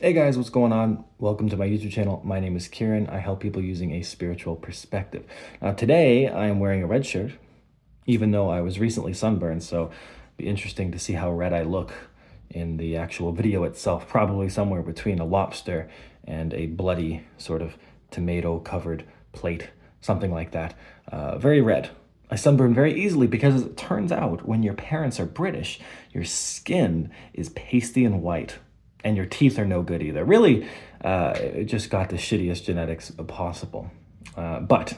Hey guys, what's going on? Welcome to my YouTube channel. My name is Kieran. I help people using a spiritual perspective. Now, today I am wearing a red shirt, even though I was recently sunburned, so it'll be interesting to see how red I look in the actual video itself. Probably somewhere between a lobster and a bloody sort of tomato-covered plate, something like that. Very red. I sunburn very easily because it turns out when your parents are British, your skin is pasty and white and your teeth are no good either. Really, it just got the shittiest genetics possible. But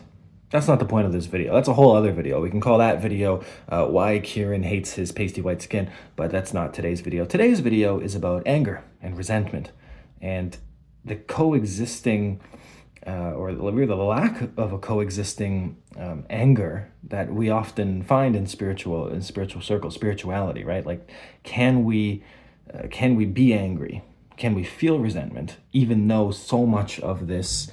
that's not the point of this video. That's a whole other video. We can call that video why Kieran hates his pasty white skin, but that's not today's video. Today's video is about anger and resentment and the coexisting or really the lack of a coexisting anger that we often find in spiritual circles, spirituality, right? Like, can we be angry? Can we feel resentment, even though so much of this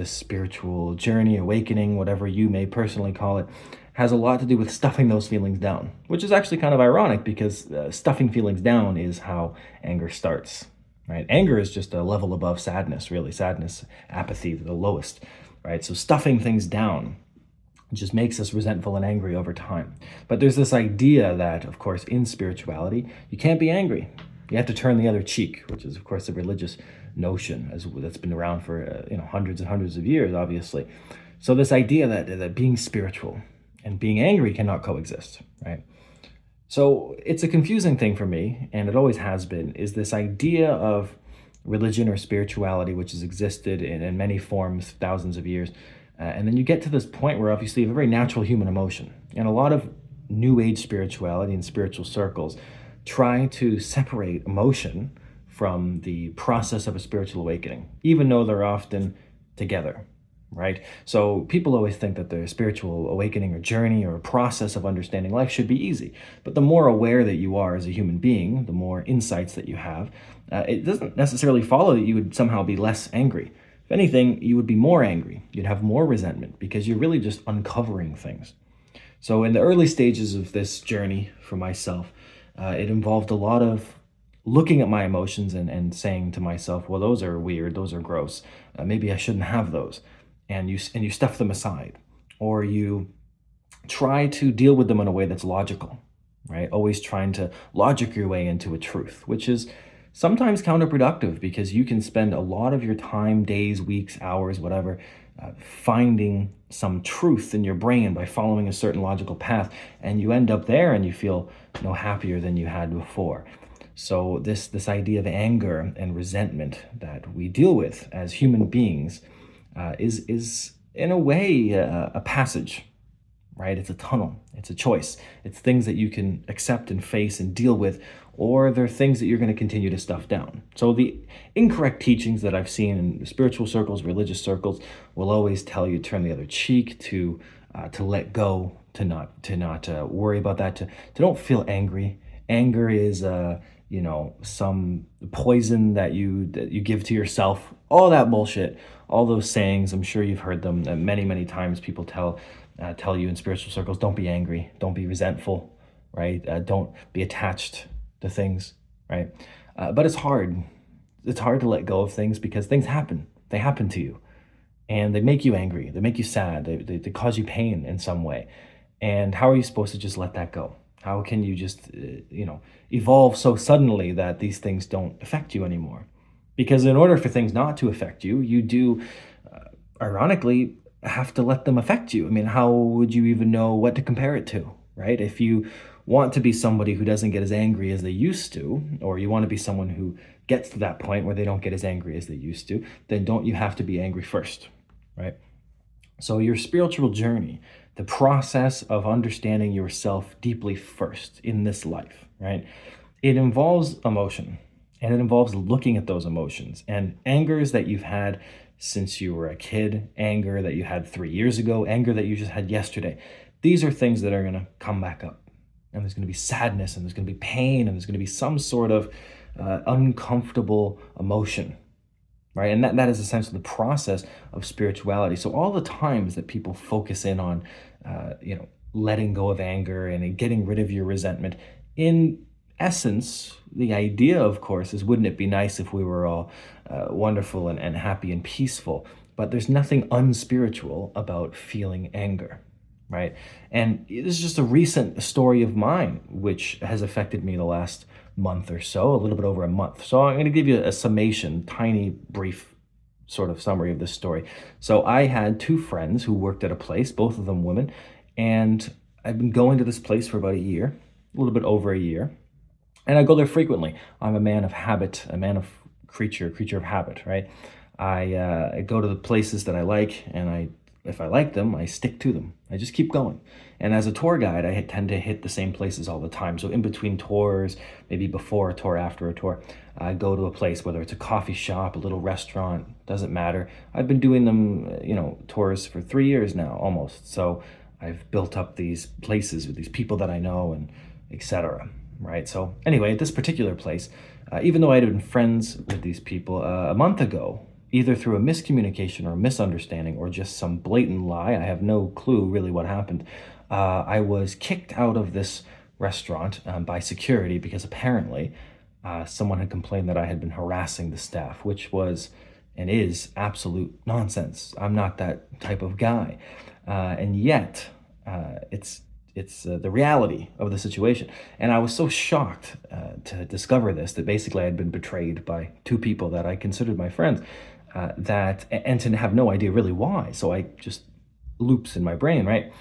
spiritual journey, awakening, whatever you may personally call it, has a lot to do with stuffing those feelings down, which is actually kind of ironic because stuffing feelings down is how anger starts, right? Anger is just a level above sadness, really. Sadness, apathy, the lowest, right? So stuffing things down just makes us resentful and angry over time. But there's this idea that, of course, in spirituality, you can't be angry. You have to turn the other cheek, which is, of course, a religious notion that's been around for hundreds and hundreds of years, obviously. So this idea that being spiritual and being angry cannot coexist, right? So it's a confusing thing for me, and it always has been, is this idea of religion or spirituality, which has existed in many forms, thousands of years. And then you get to this point where obviously you have a very natural human emotion. And a lot of New Age spirituality and spiritual circles try to separate emotion from the process of a spiritual awakening, even though they're often together, right? So people always think that the spiritual awakening or journey or process of understanding life should be easy. But the more aware that you are as a human being, the more insights that you have, it doesn't necessarily follow that you would somehow be less angry. If anything, you would be more angry. You'd have more resentment because you're really just uncovering things. So in the early stages of this journey for myself, it involved a lot of looking at my emotions and saying to myself, well, those are weird, those are gross. Maybe I shouldn't have those. And you stuff them aside, or you try to deal with them in a way that's logical, right? Always trying to logic your way into a truth, which is sometimes counterproductive because you can spend a lot of your time, days, weeks, hours, whatever, finding some truth in your brain by following a certain logical path, and you end up there and you feel no happier than you had before. So this idea of anger and resentment that we deal with as human beings is in a way a passage, right? It's a tunnel, it's a choice. It's things that you can accept and face and deal with, or they're things that you're going to continue to stuff down. So the incorrect teachings that I've seen in spiritual circles, religious circles, will always tell you to turn the other cheek, to let go, to not worry about that, to don't feel angry. Anger is some poison that you give to yourself. All that bullshit, all those sayings. I'm sure you've heard them many times. People tell you in spiritual circles, don't be angry, don't be resentful, right? Don't be attached to things, right? But it's hard. It's hard to let go of things because things happen. They happen to you, and they make you angry. They make you sad. They cause you pain in some way. And how are you supposed to just let that go? How can you just, evolve so suddenly that these things don't affect you anymore? Because in order for things not to affect you, you do, ironically, have to let them affect you. I mean, how would you even know what to compare it to, right? If you want to be somebody who doesn't get as angry as they used to, or you want to be someone who gets to that point where they don't get as angry as they used to, then don't you have to be angry first, right? So your spiritual journey, the process of understanding yourself deeply first in this life, right? It involves emotion, and it involves looking at those emotions and angers that you've had since you were a kid, anger that you had 3 years ago, anger that you just had yesterday. These are things that are going to come back up. And there's going to be sadness, and there's going to be pain, and there's going to be some sort of uncomfortable emotion, right? And that is essentially the process of spirituality. So all the times that people focus in on, letting go of anger and getting rid of your resentment, in essence, the idea, of course, is wouldn't it be nice if we were all wonderful and happy and peaceful? But there's nothing unspiritual about feeling anger, right? And this is just a recent story of mine, which has affected me the last month or so, a little bit over a month. So I'm going to give you a summation, tiny, brief sort of summary of this story. So I had two friends who worked at a place, both of them women, and I've been going to this place for about a year, a little bit over a year, and I go there frequently. I'm a man of habit, a man of creature of habit, right? I go to the places that I like, and if I like them, I stick to them. I just keep going. And as a tour guide, I tend to hit the same places all the time. So in between tours, maybe before a tour, after a tour, I go to a place, whether it's a coffee shop, a little restaurant, doesn't matter. I've been doing them, tours for 3 years now, almost. So I've built up these places with these people that I know and etc. Right? So anyway, at this particular place, even though I had been friends with these people a month ago, either through a miscommunication or a misunderstanding or just some blatant lie, I have no clue really what happened, I was kicked out of this restaurant by security because apparently someone had complained that I had been harassing the staff, which was and is absolute nonsense. I'm not that type of guy. And yet, it's the reality of the situation. And I was so shocked to discover this, that basically I had been betrayed by two people that I considered my friends, and to have no idea really why. So I just loops in my brain, right?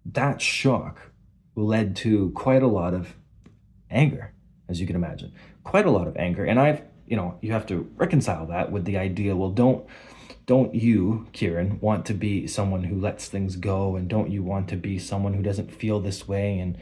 That shock led to quite a lot of anger, as you can imagine, quite a lot of anger. And you have to reconcile that with the idea, well, don't you, Kieran, want to be someone who lets things go? And don't you want to be someone who doesn't feel this way? And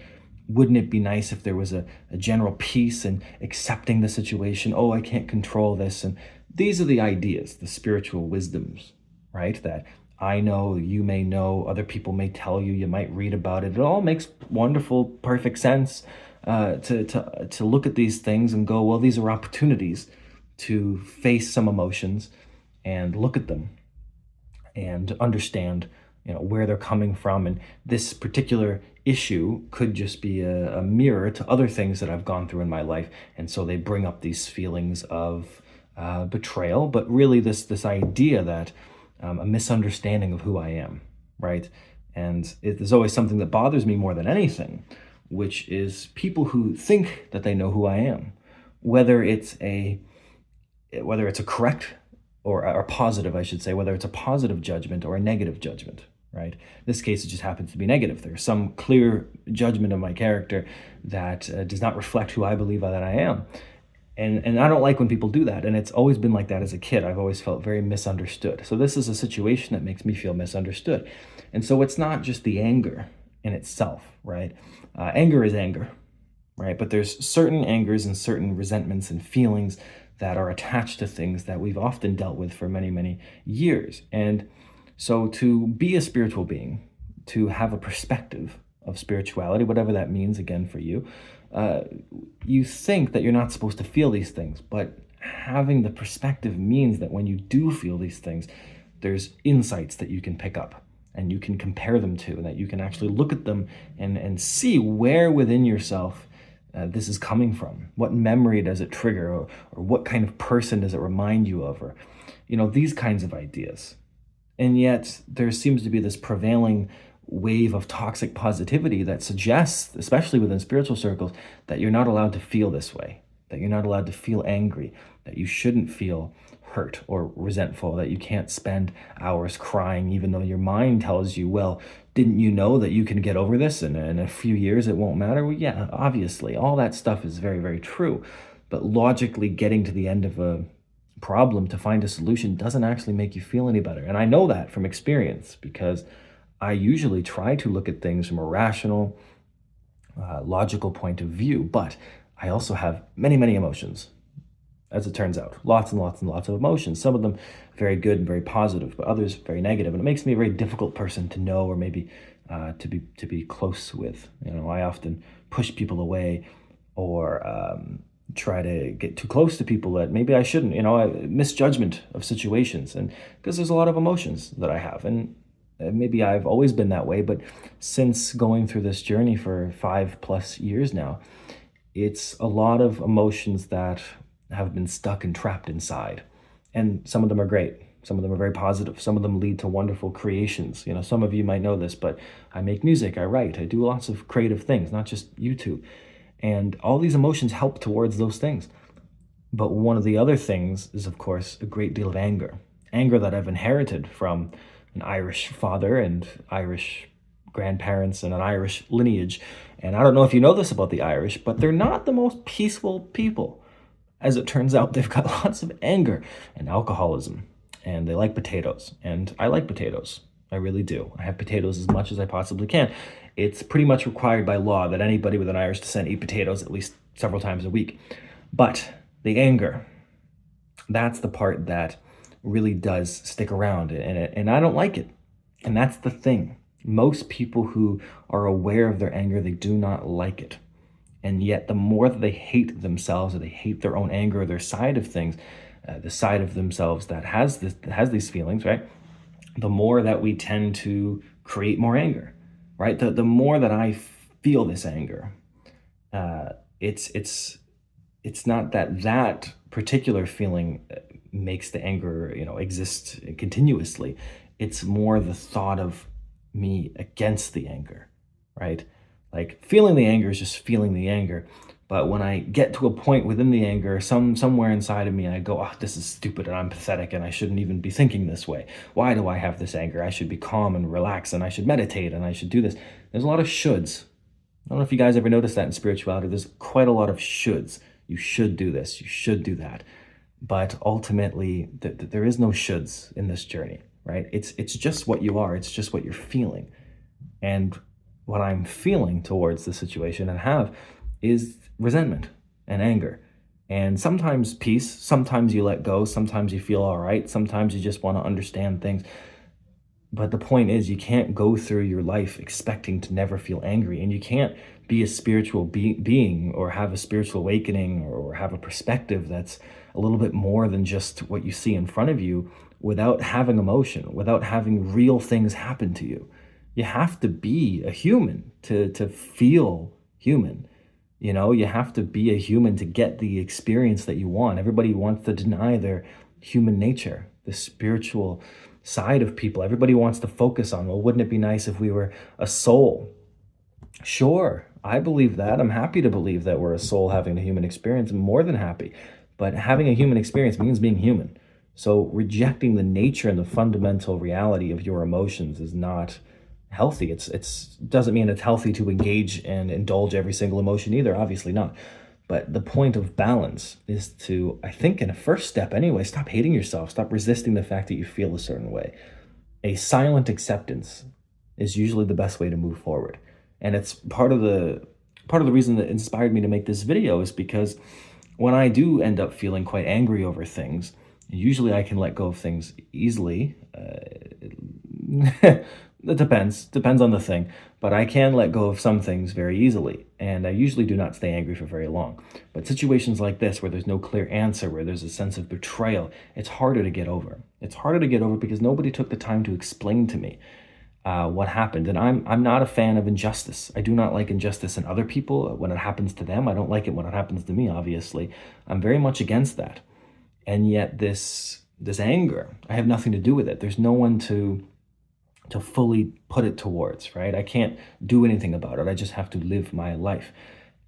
wouldn't it be nice if there was a general peace and accepting the situation? Oh, I can't control this. And these are the ideas, the spiritual wisdoms, right? That I know, you may know, other people may tell you, you might read about it. It all makes wonderful, perfect sense to look at these things and go, well, these are opportunities to face some emotions and look at them and understand where they're coming from. And this particular issue could just be a mirror to other things that I've gone through in my life, and so they bring up these feelings of betrayal, but really this idea that a misunderstanding of who I am, right? And there's always something that bothers me more than anything, which is people who think that they know who I am, whether it's a correct or positive, I should say, whether it's a positive judgment or a negative judgment, right? In this case, it just happens to be negative. There's some clear judgment of my character that does not reflect who I believe that I am. And I don't like when people do that. And it's always been like that as a kid. I've always felt very misunderstood. So this is a situation that makes me feel misunderstood. And so it's not just the anger in itself, right? Anger is anger, right? But there's certain angers and certain resentments and feelings that are attached to things that we've often dealt with for many, many years. And so to be a spiritual being, to have a perspective of spirituality, whatever that means again for you, you think that you're not supposed to feel these things, but having the perspective means that when you do feel these things, there's insights that you can pick up and you can compare them to, and that you can actually look at them and see where within yourself this is coming from. What memory does it trigger, or what kind of person does it remind you of, or these kinds of ideas. And yet there seems to be this prevailing wave of toxic positivity that suggests, especially within spiritual circles, that you're not allowed to feel this way, that you're not allowed to feel angry, that you shouldn't feel hurt or resentful, that you can't spend hours crying even though your mind tells you, well, didn't you know that you can get over this and in a few years it won't matter? Well, yeah, obviously, all that stuff is very, very true. But logically getting to the end of a problem to find a solution doesn't actually make you feel any better. And I know that from experience, because I usually try to look at things from a rational, logical point of view, but I also have many, many emotions, as it turns out. Lots and lots and lots of emotions. Some of them very good and very positive, but others very negative. And it makes me a very difficult person to know, or maybe to be close with. I often push people away, or try to get too close to people that maybe I shouldn't. Misjudgment of situations, and because there's a lot of emotions that I have, and maybe I've always been that way, but since going through this journey for 5+ years now, It's a lot of emotions that have been stuck and trapped inside. And some of them are great. Some of them are very positive. Some of them lead to wonderful creations. You know, some of you might know this, but I make music, I write, I do lots of creative things, not just YouTube. And all these emotions help towards those things. But one of the other things is, of course, a great deal of anger. Anger that I've inherited from an Irish father and Irish grandparents and an Irish lineage. And I don't know if you know this about the Irish, but they're not the most peaceful people. As it turns out, they've got lots of anger and alcoholism, and they like potatoes. And I like potatoes. I really do. I have potatoes as much as I possibly can. It's pretty much required by law that anybody with an Irish descent eat potatoes at least several times a week. But the anger, that's the part that really does stick around, and I don't like it. And that's the thing. Most people who are aware of their anger, they do not like it. And yet, the more that they hate themselves, or they hate their own anger, or their side of things, the side of themselves that has these feelings, right? The more that we tend to create more anger, right? The more that I feel this anger, it's not that particular feeling makes the anger, exist continuously. It's more the thought of me against the anger, right? Like, feeling the anger is just feeling the anger. But when I get to a point within the anger, somewhere inside of me, I go, oh, this is stupid and I'm pathetic and I shouldn't even be thinking this way. Why do I have this anger? I should be calm and relax and I should meditate and I should do this. There's a lot of shoulds. I don't know if you guys ever noticed that in spirituality. There's quite a lot of shoulds. You should do this. You should do that. But ultimately, there is no shoulds in this journey, right? It's just what you are. It's just what you're feeling. And what I'm feeling towards the situation and have is resentment and anger. And sometimes peace, sometimes you let go, sometimes you feel all right, sometimes you just want to understand things. But the point is, you can't go through your life expecting to never feel angry, and you can't be a spiritual being or have a spiritual awakening or have a perspective that's a little bit more than just what you see in front of you without having emotion, without having real things happen to you. You have to be a human to feel human. You have to be a human to get the experience that you want. Everybody wants to deny their human nature, the spiritual side of people. Everybody wants to focus on, well, wouldn't it be nice if we were a soul? Sure, I believe that. I'm happy to believe that we're a soul having a human experience. I'm more than happy. But having a human experience means being human. So rejecting the nature and the fundamental reality of your emotions is not healthy. It's doesn't mean it's healthy to engage and indulge every single emotion either, obviously not. But the point of balance is to, I think, in a first step anyway, stop hating yourself, stop resisting the fact that you feel a certain way. A silent acceptance is usually the best way to move forward. And it's part of the reason that inspired me to make this video is because when I do end up feeling quite angry over things, usually I can let go of things easily. It depends on the thing, but I can let go of some things very easily, and I usually do not stay angry for very long. But situations like this, where there's no clear answer, where there's a sense of betrayal, it's harder to get over. It's harder to get over because nobody took the time to explain to me what happened. And I'm not a fan of injustice. I do not like injustice in other people when it happens to them. I don't like it when it happens to me, obviously. I'm very much against that. And yet this anger, I have nothing to do with it. There's no one to fully put it towards, right? I can't do anything about it. I just have to live my life.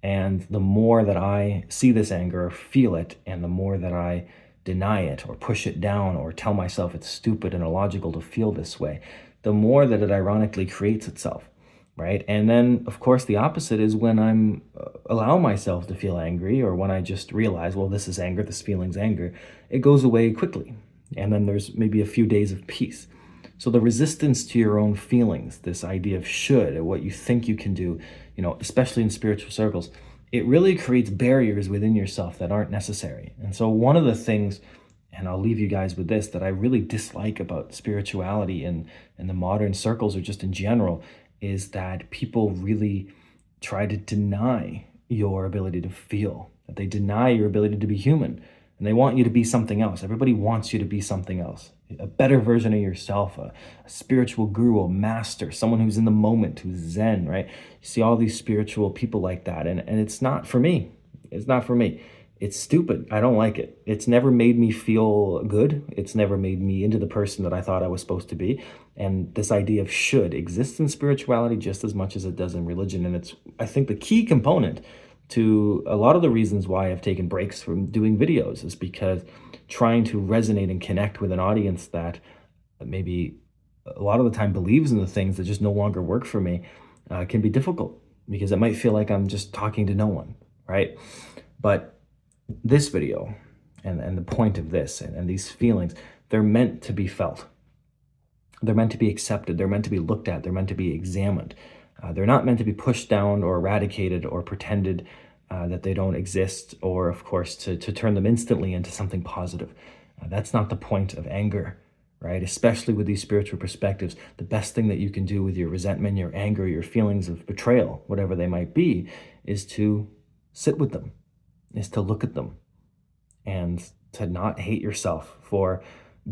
And the more that I see this anger or feel it, and the more that I deny it or push it down or tell myself it's stupid and illogical to feel this way, the more that it ironically creates itself, right? And then, of course, the opposite is when I'm allow myself to feel angry, or when I just realize, well, this is anger, this feeling's anger, it goes away quickly. And then there's maybe a few days of peace. So the resistance to your own feelings, this idea of should, or what you think you can do, especially in spiritual circles, it really creates barriers within yourself that aren't necessary. And so one of the things, and I'll leave you guys with this, that I really dislike about spirituality and the modern circles, or just in general, is that people really try to deny your ability to feel, that they deny your ability to be human. and they want you to be something else. Everybody wants you to be something else, a better version of yourself, a spiritual guru, a master, someone who's in the moment, who's Zen, right? You see all these spiritual people like that, and it's not for me. It's not for me. It's stupid. I don't like it. It's never made me feel good. It's never made me into the person that I thought I was supposed to be. And this idea of should exists in spirituality just as much as it does in religion. And it's, I think, the key component to a lot of the reasons why I've taken breaks from doing videos is because trying to resonate and connect with an audience that maybe a lot of the time believes in the things that just no longer work for me can be difficult, because it might feel like I'm just talking to no one, right? But this video and the point of this and these feelings, they're meant to be felt. They're meant to be accepted. They're meant to be looked at. They're meant to be examined. They're not meant to be pushed down or eradicated or pretended that they don't exist, or, of course, to turn them instantly into something positive. That's not the point of anger, right? Especially with these spiritual perspectives. The best thing that you can do with your resentment, your anger, your feelings of betrayal, whatever they might be, is to sit with them, is to look at them, and to not hate yourself for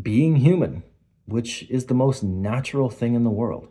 being human, which is the most natural thing in the world.